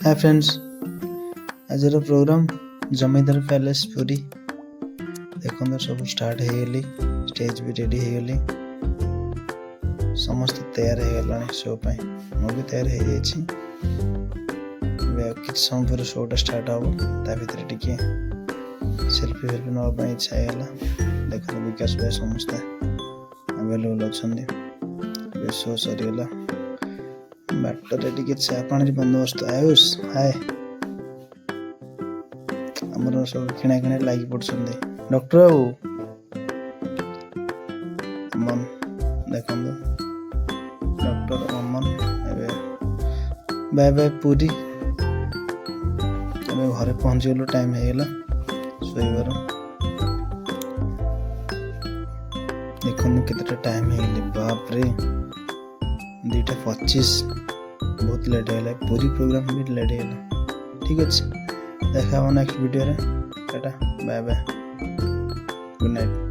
हाय friends, आजर program Zamindar palace पूरी देखो सब स्टार्ट हो गली। स्टेज भी रेडी हो गली, समस्त तैयार हो गला शो पाई। मु भी तैयार हो जाइए। कि समय पर शोटा स्टार्ट हम ता भीतर टिके सेल्फी फेल्फी नापी इच्छा है। देख विकास भाई समस्ते अवेलेबल अच्छा। शो सरीगला बाटर टे चा पानी बंदोबस्त। आयुष हाय आमर सब किଣା किଣା लगी पड़े। डॉक्टर बाबू अमन देख डॉक्टर अमन बाय बाय पूरी घरे पहुंची गलु। टाइम होगा शोबार। देखो केतटा टाइम हो बाप रे 2:25 बहुत लेट है। पूरी प्रोग्राम भी लेट है। ठीक अच्छे देखा नेक्स्ट वीडियो रे। Tata bye bye good night.